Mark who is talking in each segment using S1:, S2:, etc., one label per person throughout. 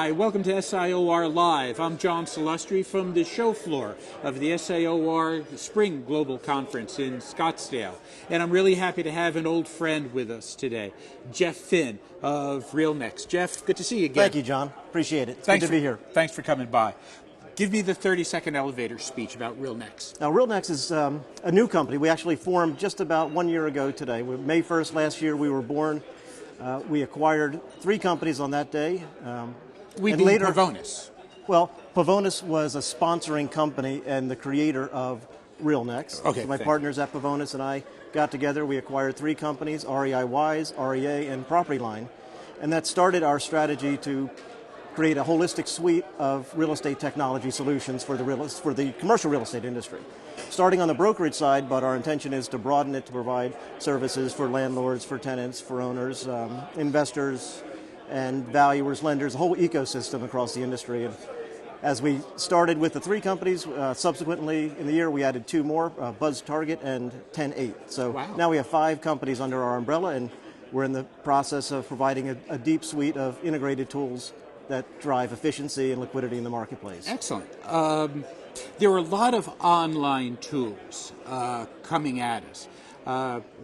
S1: Hi, welcome to SIOR Live. I'm John Salustri from the show floor of the SIOR Spring Global Conference in Scottsdale. And I'm really happy to have an old friend with us today, Jeff Finn of RealNex. Jeff, good to see you again.
S2: Thank you, John. Appreciate it. It's good to be here.
S1: Thanks for coming by. Give me the 30-second elevator speech about RealNex.
S2: Now, RealNex is a new company. We actually formed just about 1 year ago today. May 1st last year we were born. We acquired 3 companies on that day.
S1: Later, Pavonis.
S2: Well, Pavonis was a sponsoring company and the creator of RealNex.
S1: Okay,
S2: so my partners at Pavonis and I got together. We acquired 3 companies, REI Wise, REA, and Property Line. And that started our strategy to create a holistic suite of real estate technology solutions for the commercial real estate industry. Starting on the brokerage side, but our intention is to broaden it to provide services for landlords, for tenants, for owners, investors, and valuers, lenders, a whole ecosystem across the industry. And as we started with the 3 companies, subsequently in the year we added 2 more, Buzz Target and 10-8. So now we have 5 companies under our umbrella, and we're in the process of providing a deep suite of integrated tools that drive efficiency and liquidity in the marketplace.
S1: Excellent. There are a lot of online tools coming at us.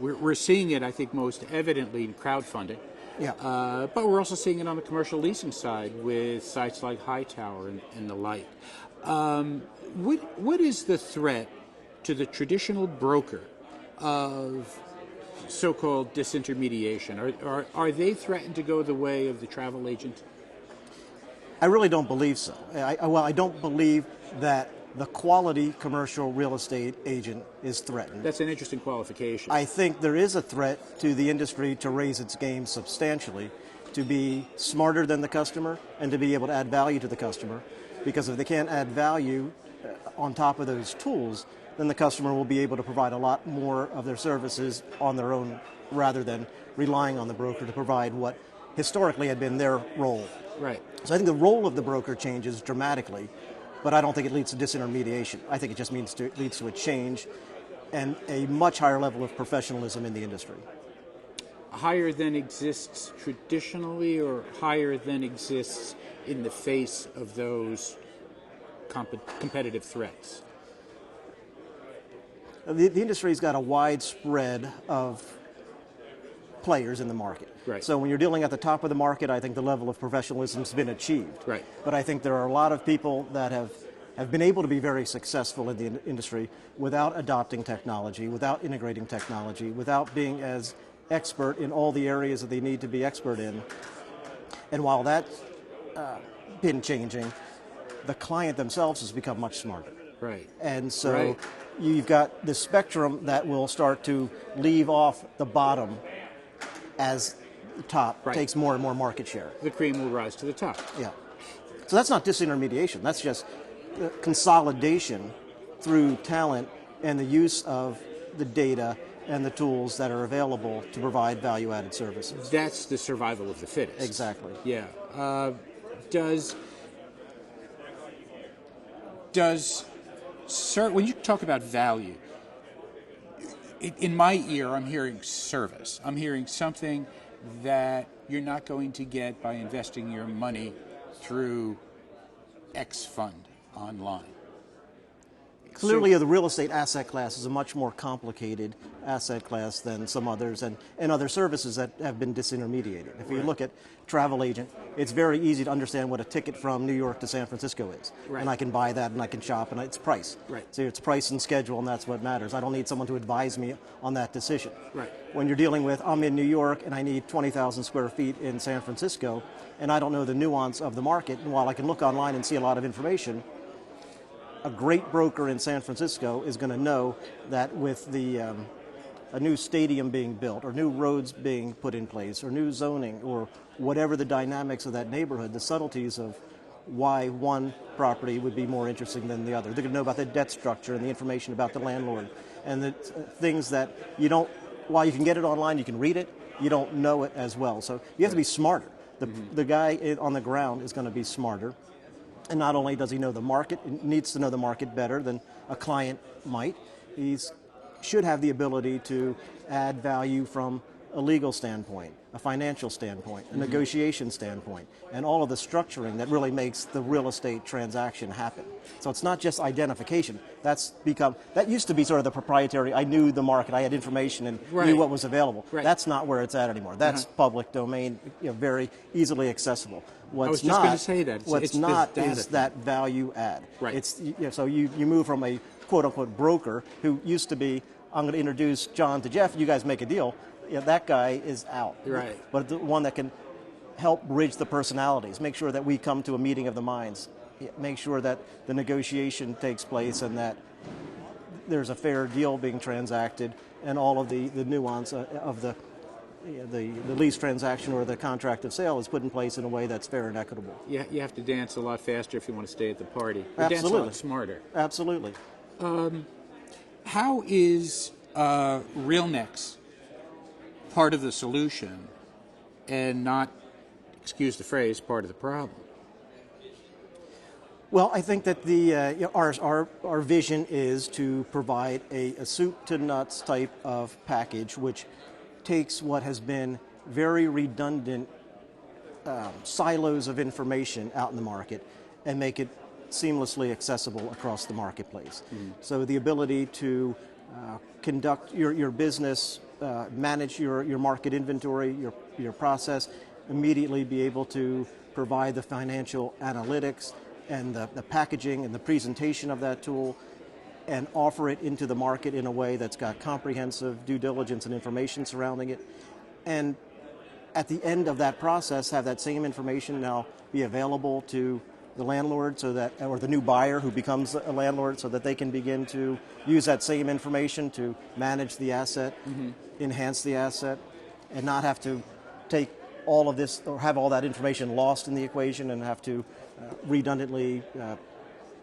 S1: We're seeing it, I think, most evidently in crowdfunding.
S2: Yeah.
S1: But we're also seeing it on the commercial leasing side with sites like Hightower and the like. What is the threat to the traditional broker of so-called disintermediation? Are they threatened to go the way of the travel agent?
S2: I really don't believe so. I don't believe that the quality commercial real estate agent is threatened.
S1: That's an interesting qualification.
S2: I think there is a threat to the industry to raise its game substantially, to be smarter than the customer and to be able to add value to the customer. Because if they can't add value on top of those tools, then the customer will be able to provide a lot more of their services on their own rather than relying on the broker to provide what historically had been their role.
S1: Right.
S2: So I think the role of the broker changes dramatically, but I don't think it leads to disintermediation. I think it just leads to a change and a much higher level of professionalism in the industry.
S1: Higher than exists traditionally, or higher than exists in the face of those competitive threats?
S2: The industry's got a wide spread of players in the market.
S1: Right.
S2: So when you're dealing at the top of the market, I think the level of professionalism has been achieved.
S1: Right.
S2: But I think there are a lot of people that have been able to be very successful in the industry without adopting technology, without integrating technology, without being as expert in all the areas that they need to be expert in. And while that's been changing, the client themselves has become much smarter.
S1: Right.
S2: And so you've got the spectrum that will start to leave off the bottom as the top takes more and more market share.
S1: The cream will rise to the top.
S2: Yeah. So that's not disintermediation. That's just consolidation through talent and the use of the data and the tools that are available to provide value-added services.
S1: That's the survival of the fittest.
S2: Exactly.
S1: Yeah. When you talk about value, in my ear, I'm hearing service. I'm hearing something that you're not going to get by investing your money through X fund online.
S2: Clearly, the real estate asset class is a much more complicated asset class than some others and other services that have been disintermediated. If you look at travel agent, it's very easy to understand what a ticket from New York to San Francisco is. And I can buy that and I can shop and it's price. So it's price and schedule, and that's what matters. I don't need someone to advise me on that decision. When you're dealing with, I'm in New York and I need 20,000 square feet in San Francisco, and I don't know the nuance of the market, and while I can look online and see a lot of information, a great broker in San Francisco is going to know that with a new stadium being built, or new roads being put in place, or new zoning, or whatever the dynamics of that neighborhood, the subtleties of why one property would be more interesting than the other. They're going to know about the debt structure and the information about the landlord, and the things that you don't, while you can get it online, you can read it, you don't know it as well. So you have to be smarter. The guy on the ground is going to be smarter. And not only does he know the market, he needs to know the market better than a client might, he should have the ability to add value from a legal standpoint, a financial standpoint, a negotiation standpoint, and all of the structuring that really makes the real estate transaction happen. So it's not just identification. That used to be sort of the proprietary, I knew the market, I had information and knew what was available.
S1: Right.
S2: That's not where it's at anymore. That's public domain, very easily accessible.
S1: I was just going to say that.
S2: What's not is that value add.
S1: Right.
S2: So you move from a quote-unquote broker who used to be, I'm going to introduce John to Jeff, you guys make a deal. That guy is out.
S1: Right.
S2: But the one that can help bridge the personalities, make sure that we come to a meeting of the minds, make sure that the negotiation takes place and that there's a fair deal being transacted and all of the nuance of the lease transaction or the contract of sale is put in place in a way that's fair and equitable.
S1: Yeah, you have to dance a lot faster if you want to stay at the party. Or
S2: Absolutely.
S1: Dance a lot smarter.
S2: Absolutely.
S1: How is RealNex part of the solution and not, excuse the phrase, part of the problem?
S2: Well, I think that our vision is to provide a soup to nuts type of package which takes what has been very redundant silos of information out in the market and make it seamlessly accessible across the marketplace. So the ability to conduct your business, manage your market inventory, your process, immediately be able to provide the financial analytics and the packaging and the presentation of that tool and offer it into the market in a way that's got comprehensive due diligence and information surrounding it. And at the end of that process, have that same information now be available to the landlord or the new buyer who becomes a landlord so that they can begin to use that same information to manage the asset, enhance the asset, and not have to take all of this or have all that information lost in the equation and have to redundantly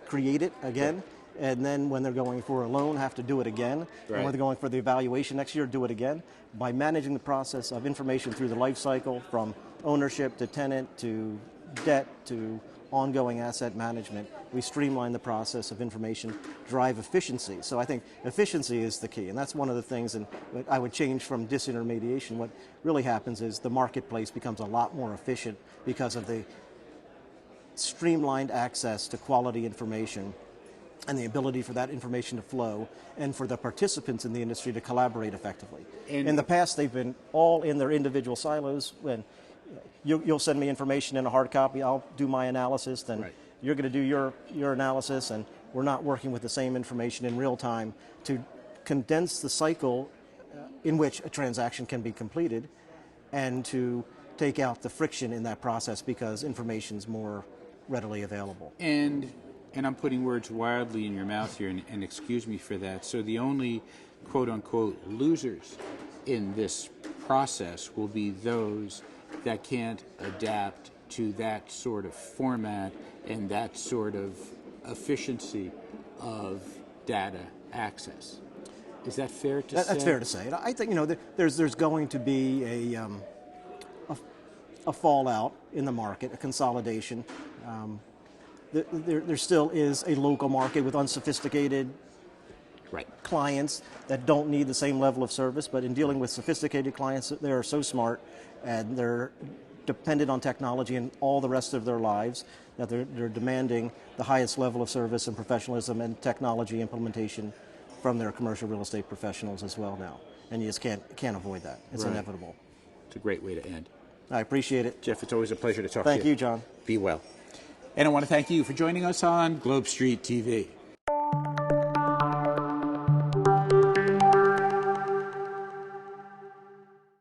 S2: create it again. And then when they're going for a loan, have to do it again.
S1: Right.
S2: And when they're going for the evaluation next year, do it again. By managing the process of information through the life cycle, from ownership to tenant to debt to ongoing asset management, we streamline the process of information, drive efficiency. So I think efficiency is the key, and that's one of the things, and I would change from disintermediation. What really happens is the marketplace becomes a lot more efficient because of the streamlined access to quality information and the ability for that information to flow and for the participants in the industry to collaborate effectively. In the past, they've been all in their individual silos. When you'll send me information in a hard copy, I'll do my analysis, then you're going to do your analysis, and we're not working with the same information in real time to condense the cycle in which a transaction can be completed and to take out the friction in that process because information's more readily available.
S1: And I'm putting words wildly in your mouth here, and excuse me for that. So the only quote-unquote losers in this process will be those that can't adapt to that sort of format and that sort of efficiency of data access. Is that fair to say?
S2: That's fair to say. And I think there's going to be a fallout in the market, a consolidation. There still is a local market with unsophisticated clients that don't need the same level of service, but in dealing with sophisticated clients, they are so smart and they're dependent on technology in all the rest of their lives that they're demanding the highest level of service and professionalism and technology implementation from their commercial real estate professionals as well now. And you just can't avoid that. It's inevitable.
S1: It's a great way to end.
S2: I appreciate it.
S1: Jeff, it's always a pleasure to talk to you.
S2: Thank you, John.
S1: Be well. And I want to thank you for joining us on Globe Street TV.